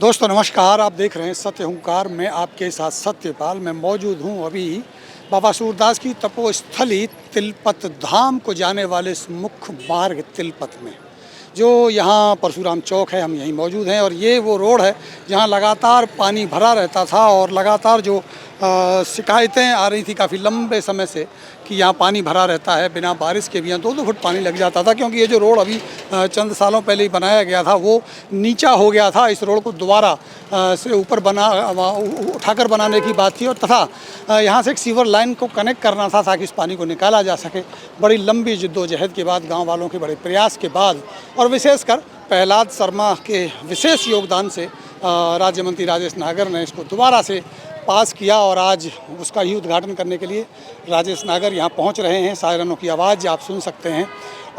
दोस्तों नमस्कार, आप देख रहे हैं सत्य हुंकार। मैं आपके साथ सत्यपाल। मैं मौजूद हूं अभी बाबा सूरदास की तपोस्थली तिलपत धाम को जाने वाले इस मुख्य मार्ग तिलपत में, जो यहाँ परशुराम चौक है, हम यहीं मौजूद हैं। और ये वो रोड है जहाँ लगातार पानी भरा रहता था और लगातार जो शिकायतें आ रही थी काफ़ी लंबे समय से कि यहाँ पानी भरा रहता है, बिना बारिश के भी यहाँ 2-2 फुट पानी लग जाता था। क्योंकि ये जो रोड अभी चंद सालों पहले ही बनाया गया था वो नीचा हो गया था। इस रोड को दोबारा से ऊपर उठाकर बनाने की बात थी और तथा यहाँ से एक सीवर लाइन को कनेक्ट करना था ताकि इस पानी को निकाला जा सके। बड़ी लंबी जिद्दोजहद के बाद, गाँव वालों के बड़े प्रयास के बाद और विशेषकर प्रहलाद शर्मा के विशेष योगदान से राज्य मंत्री राजेश नागर ने इसको दोबारा से पास किया और आज उसका ही उद्घाटन करने के लिए राजेश नागर यहाँ पहुँच रहे हैं। सायरनों की आवाज़ आप सुन सकते हैं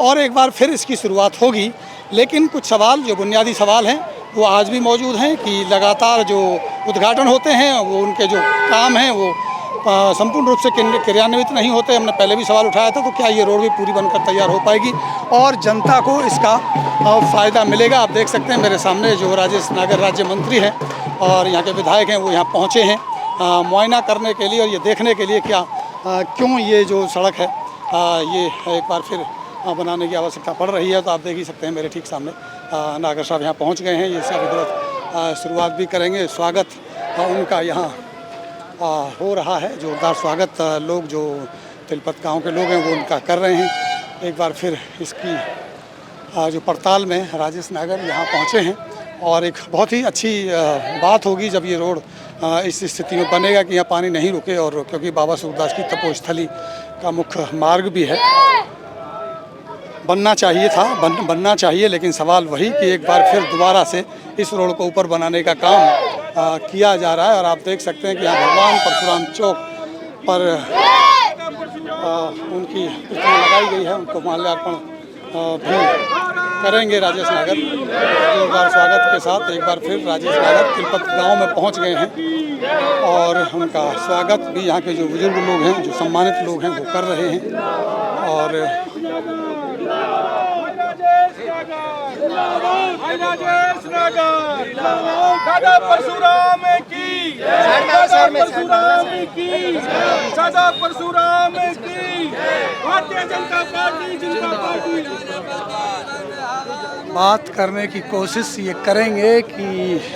और एक बार फिर इसकी शुरुआत होगी। लेकिन कुछ सवाल, जो बुनियादी सवाल हैं, वो आज भी मौजूद हैं कि लगातार जो उद्घाटन होते हैं वो उनके जो काम हैं वो संपूर्ण रूप से क्रियान्वित नहीं होते। हमने पहले भी सवाल उठाया था, तो क्या ये रोड भी पूरी बनकर तैयार हो पाएगी और जनता को इसका फ़ायदा मिलेगा। आप देख सकते हैं मेरे सामने जो राजेश नागर राज्य मंत्री हैं और यहाँ के विधायक हैं, वो यहाँ पहुँचे हैं मुआयना करने के लिए और ये देखने के लिए क्यों ये जो सड़क है ये एक बार फिर बनाने की आवश्यकता पड़ रही है। तो आप देख ही सकते हैं मेरे ठीक सामने नागर साहब यहाँ पहुँच गए हैं। ये सब इधर शुरुआत भी करेंगे। स्वागत उनका यहाँ हो रहा है, जोरदार स्वागत लोग जो तिलपत गाँव के लोग हैं वो उनका कर रहे हैं। एक बार फिर इसकी जो पड़ताल में राजेश नागर यहाँ पहुँचे हैं और एक बहुत ही अच्छी बात होगी जब ये रोड इस स्थिति में बनेगा कि यहाँ पानी नहीं रुके। और क्योंकि बाबा सूरदास की तपोस्थली का मुख्य मार्ग भी है, बनना चाहिए था, बनना चाहिए। लेकिन सवाल वही कि एक बार फिर दोबारा से इस रोड को ऊपर बनाने का काम किया जा रहा है। और आप देख सकते हैं कि यहाँ भगवान परशुराम चौक पर उनकी प्रतिमा लगाई गई है, उनको माल्यार्पण भी करेंगे राजेश नागर। जोरदार स्वागत के साथ एक बार फिर राजेश नागर तिलपत गांव में पहुंच गए हैं और उनका स्वागत भी यहाँ के जो बुजुर्ग लोग हैं, जो सम्मानित लोग हैं, वो कर रहे हैं। और दादा परशुराम की, दादा परशुराम की, दादा परशुराम की, भारतीय जनता पार्टी, जनता पार्टी। बात करने की कोशिश ये करेंगे कि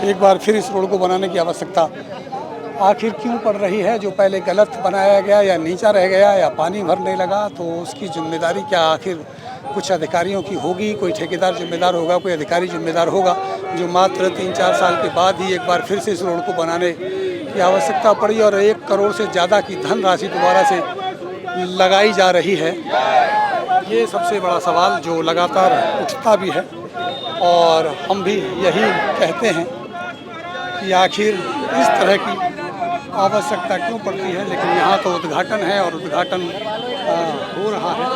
एक बार फिर इस रोड को बनाने की आवश्यकता आखिर क्यों पड़ रही है। जो पहले गलत बनाया गया या नीचा रह गया या पानी भरने लगा, तो उसकी जिम्मेदारी क्या आखिर कुछ अधिकारियों की होगी? कोई ठेकेदार जिम्मेदार होगा, कोई अधिकारी जिम्मेदार होगा, जो मात्र 3-4 साल के बाद ही एक बार फिर से इस रोड को बनाने की आवश्यकता पड़ी और 1 करोड़ से ज़्यादा की धनराशि दोबारा से लगाई जा रही है। ये सबसे बड़ा सवाल जो लगातार उठता भी है और हम भी यही कहते हैं कि आखिर इस तरह की आवश्यकता क्यों पड़ती है। लेकिन यहाँ तो उद्घाटन है और उद्घाटन हो रहा है।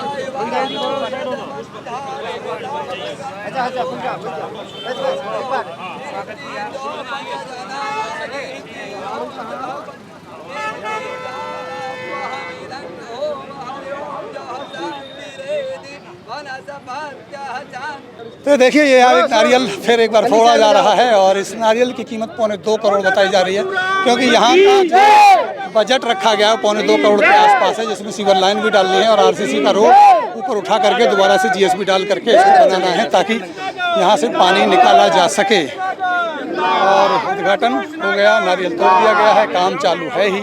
तो देखिए ये यार एक नारियल फिर एक बार फोड़ा जा रहा है और इस नारियल की कीमत 2.25 करोड़ बताई जा रही है। क्योंकि यहाँ का जो बजट रखा गया है 2.25 करोड़ के आसपास है, जिसमें सीवर लाइन भी डालनी है और आरसीसी का रोड ऊपर उठा करके दोबारा से जीएसबी डाल करके इसको बनाना है ताकि यहाँ से पानी निकाला जा सके। और उद्घाटन हो गया, नारियल तोड़ दिया गया है, काम चालू है ही।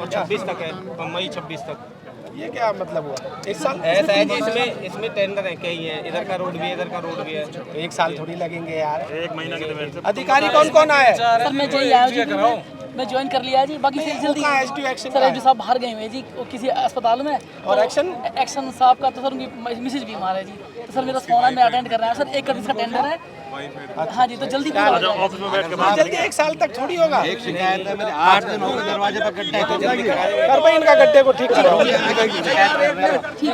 26 तक है, मई 26 तक। ये क्या मतलब हुआ? 1 साल ऐसा है जी, इसमें टेंडर है, कई है, इधर का रोड भी है, इधर का रोड भी है। 1 साल थोड़ी लगेंगे यार। 1 महीना के अधिकारी कौन कौन आए? सर मैं जल्दी आया जी, मैं ज्वाइन कर लिया जी। बाकी से जल्दी सर एसडी साहब बाहर गए हुए जी किसी अस्पताल में। और एक्शन साहब का तो सर उनकी मिसेज बीमार है जी, तो सर मेरा फोन है, मैं अटेंड कर रहा हूँ सर। 1 करोड़ का टेंडर है। हाँ जी, तो जल्दी ऑफिस में बैठ के जल्दी 1 साल तक थोड़ी होगा। एक शिकायत है, मेरे 8 दिन हो गए, दरवाजे पर गड्ढा है, तो जल्दी कर भाई इनका गड्ढे को ठीक करो।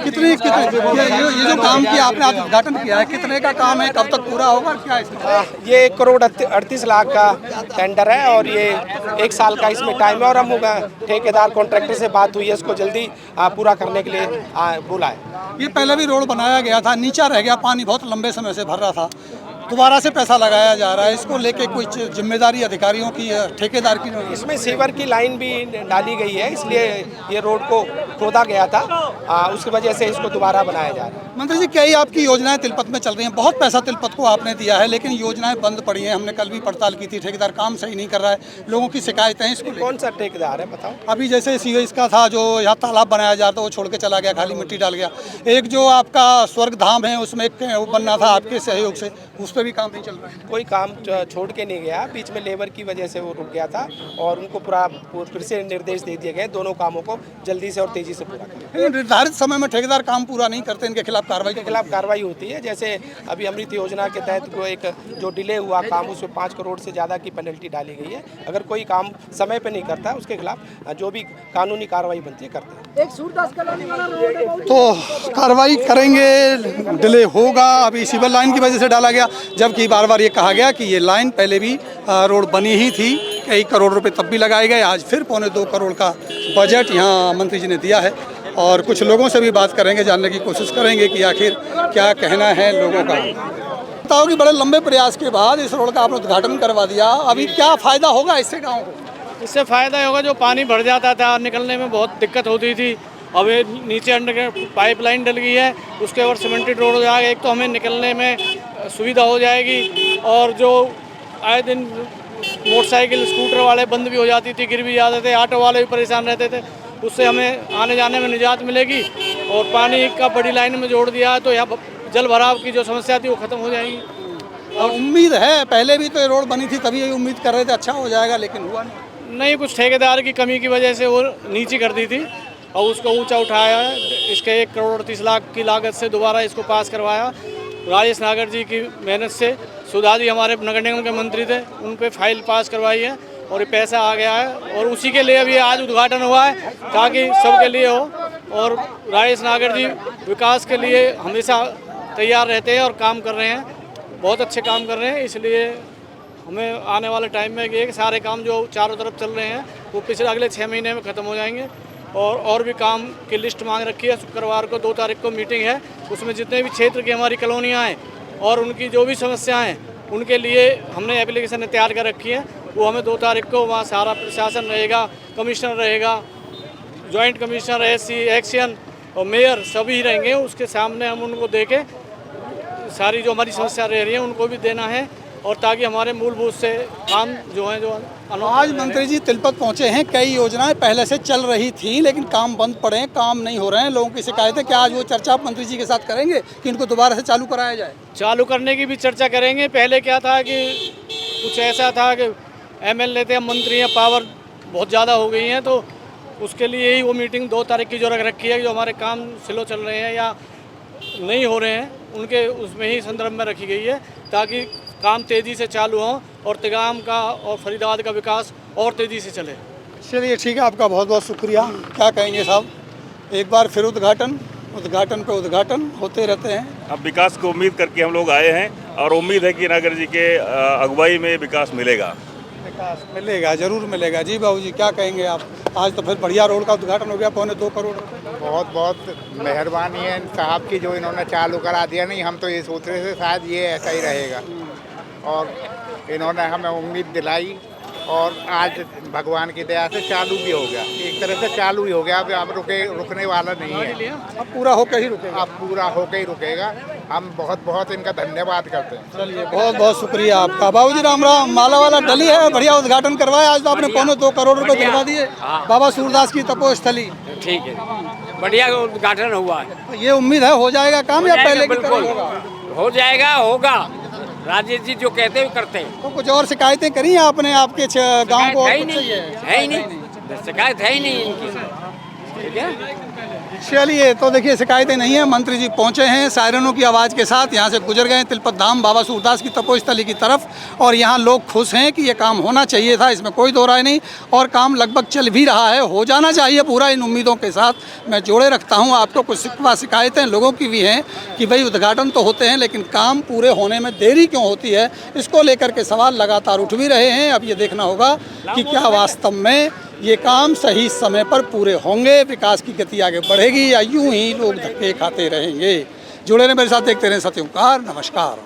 कितने ये जो काम किया आपने, आज उद्घाटन किया है, कितने का काम है, कब तक पूरा होगा, क्या इसमें? ये 1 करोड़ 38 लाख का टेंडर है और ये 1 साल का इसमें टाइम है। और हम ठेकेदार कॉन्ट्रैक्टर से बात हुई है, इसको जल्दी पूरा करने के लिए बोला है। ये पहले भी रोड बनाया गया था, नीचा रह गया, पानी बहुत लंबे समय से भर रहा था। दोबारा से पैसा लगाया जा रहा है, इसको लेके कुछ जिम्मेदारी अधिकारियों की ठेकेदार की नहीं? इसमें सीवर की लाइन भी डाली गई है, इसलिए ये रोड को खोदा गया था, उसकी वजह से इसको दोबारा बनाया जा रहा है। मंत्री जी, कई आपकी योजनाएं तिलपत में चल रही हैं, बहुत पैसा तिलपत को आपने दिया है, लेकिन योजनाएं बंद पड़ी हैं। हमने कल भी पड़ताल की थी, ठेकेदार काम सही नहीं कर रहा है, लोगों की शिकायतें हैं इसको लेकर। कौन सा ठेकेदार है बताओ? अभी जैसे सीवेज का था, जो यहाँ तालाब बनाया जा रहा था वो छोड़ के चला गया, खाली मिट्टी डाल गया। एक जो आपका स्वर्ग धाम है उसमें एक वो बनना था आपके सहयोग से, उस पर भी काम नहीं चल रहा है। कोई काम छोड़ के नहीं गया, बीच में लेबर की वजह से वो रुक गया था और उनको पूरा फिर से निर्देश दे दिए गए दोनों कामों को जल्दी से और तेजी से पूरा करें। निर्धारित समय में ठेकेदार काम पूरा नहीं करते, इनके खिलाफ कार्रवाई के खिलाफ कार्रवाई होती है। जैसे अभी अमृत योजना के तहत को एक जो डिले हुआ काम, उसमें 5 करोड़ से ज़्यादा की पेनल्टी डाली गई है। अगर कोई काम समय पे नहीं करता है उसके खिलाफ जो भी कानूनी कार्रवाई बनती है करते हैं। तो कार्रवाई करेंगे, डिले होगा। अभी सिविल लाइन की वजह से डाला गया, जबकि बार बार ये कहा गया कि ये लाइन पहले भी रोड बनी ही थी, कई करोड़ रुपए तब भी लगाए गए। आज फिर 2.25 करोड़ का बजट यहाँ मंत्री जी ने दिया है और कुछ लोगों से भी बात करेंगे, जानने की कोशिश करेंगे कि आखिर क्या कहना है लोगों का। बताओ कि बड़े लंबे प्रयास के बाद इस रोड का आपने उद्घाटन करवा दिया, अभी क्या फ़ायदा होगा इससे गाँव को? इससे फ़ायदा होगा, जो पानी भर जाता था निकलने में बहुत दिक्कत होती थी, अब ये नीचे अंडर पाइपलाइन डल गई है, उसके ऊपर सीमेंटेड रोड हो जाएगा। एक तो हमें निकलने में सुविधा हो जाएगी और जो आए दिन मोटरसाइकिल स्कूटर वाले बंद भी हो जाती थी, गिर भी जाते थे, ऑटो वाले भी परेशान रहते थे, उससे हमें आने जाने में निजात मिलेगी। और पानी का बड़ी लाइन में जोड़ दिया है तो यहाँ जल भराव की जो समस्या थी वो ख़त्म हो जाएगी। और उम्मीद है, पहले भी तो ये रोड बनी थी तभी ये उम्मीद कर रहे थे अच्छा हो जाएगा, लेकिन हुआ नहीं। कुछ ठेकेदार की कमी की वजह से वो नीचे कर दी थी और उसको ऊंचा उठाया है। इसके 1 करोड़ 30 लाख की लागत से दोबारा इसको पास करवाया। राजेश नागर जी की मेहनत से, सुधा जी हमारे नगर निगम के मंत्री थे, उन पे फाइल पास करवाई है और ये पैसा आ गया है और उसी के लिए अभी आज उद्घाटन हुआ है ताकि सबके लिए हो। और राजेश नागर जी विकास के लिए हमेशा तैयार रहते हैं और काम कर रहे हैं, बहुत अच्छे काम कर रहे हैं। इसलिए हमें आने वाले टाइम में ये सारे काम जो चारों तरफ चल रहे हैं वो पिछले अगले 6 महीने में ख़त्म हो जाएंगे। और भी काम की लिस्ट मांग रखी है। शुक्रवार को 2 तारीख को मीटिंग है, उसमें जितने भी क्षेत्र की हमारी कॉलोनियाँ हैं और उनकी जो भी समस्याएं हैं उनके लिए हमने एप्लीकेशन तैयार कर रखी है। वो हमें 2 तारीख को वहाँ सारा प्रशासन रहेगा, कमिश्नर रहेगा, जॉइंट कमिश्नर, एससी, एक्शन और मेयर सभी रहेंगे। उसके सामने हम उनको देके सारी जो हमारी समस्या रह रही है उनको भी देना है और ताकि हमारे मूलभूत से काम जो है जो आज मंत्री जी तिलपत पहुंचे हैं, कई योजनाएं पहले से चल रही थी लेकिन काम बंद पड़े हैं, काम नहीं हो रहे हैं, लोगों की शिकायत है। क्या आज वो चर्चा आप मंत्री जी के साथ करेंगे कि इनको दोबारा से चालू कराया जाए? चालू करने की भी चर्चा करेंगे। पहले क्या था कि कुछ ऐसा था कि एमएलए थे, मंत्री हैं, पावर बहुत ज़्यादा हो गई हैं, तो उसके लिए ही वो मीटिंग 2 तारीख की जो रख रखी है। जो हमारे काम स्लो चल रहे हैं या नहीं हो रहे हैं उनके उसमें ही संदर्भ में रखी गई है ताकि काम तेज़ी से चालू हो और तिगाम का और फरीदाबाद का विकास और तेज़ी से चले। चलिए ठीक है, आपका बहुत बहुत शुक्रिया। क्या कहेंगे साहब, एक बार फिर उद्घाटन पे उद्घाटन होते रहते हैं। अब विकास को उम्मीद करके हम लोग आए हैं और उम्मीद है कि नागर जी के अगुवाई में विकास मिलेगा। विकास मिलेगा, जरूर मिलेगा। जी बाबू जी, क्या कहेंगे आप? आज तो फिर बढ़िया रोड का उद्घाटन हो गया, 2.25 करोड़ रुपये। बहुत बहुत मेहरबानी है साहब की जो इन्होंने चालू करा दिया। नहीं, हम तो ये सोच रहे थे शायद ये ऐसा ही रहेगा और इन्होंने हमें उम्मीद दिलाई और आज भगवान की दया से चालू भी हो गया। एक तरह से चालू ही हो गया, अब रुकने वाला नहीं है, अब पूरा होकर ही रुकेगा। अब पूरा होकर ही रुकेगा। हम बहुत बहुत इनका धन्यवाद करते हैं। चलिए, बहुत बहुत शुक्रिया आपका। बाबूजी राम राम। माला वाला डली है, बढ़िया उद्घाटन करवाया। आज तो आपने 2.25 करोड़ रुपए दिलवा दिए बाबा सूरदास की तपोस्थली। ठीक है, बढ़िया उद्घाटन हुआ है। ये उम्मीद है हो जाएगा काम या पहले की तरह होगा? हो जाएगा, होगा। राजेश जी जो कहते हैं करते हैं। तो कुछ और शिकायतें करी हैं आपने आपके गांव को? है ही नहीं, शिकायत है ही नहीं इनकी। ठीक है, चलिए, तो देखिए शिकायतें नहीं है। मंत्री जी पहुंचे हैं सायरनों की आवाज़ के साथ, यहाँ से गुजर गए तिलपत धाम बाबा सूरदास की तपोस्थली की तरफ और यहाँ लोग खुश हैं कि ये काम होना चाहिए था, इसमें कोई दो राय नहीं। और काम लगभग चल भी रहा है, हो जाना चाहिए पूरा। इन उम्मीदों के साथ मैं जोड़े रखता हूँ आपको। कुछ शिकायतें लोगों की भी हैं कि भाई उद्घाटन तो होते हैं लेकिन काम पूरे होने में देरी क्यों होती है, इसको लेकर के सवाल लगातार उठ भी रहे हैं। अब ये देखना होगा कि क्या वास्तव में ये काम सही समय पर पूरे होंगे, विकास की गति आगे बढ़ेगी या यूं ही लोग धक्के खाते रहेंगे। जुड़े रहे मेरे साथ, देखते रहें सत्य ओंकार। नमस्कार।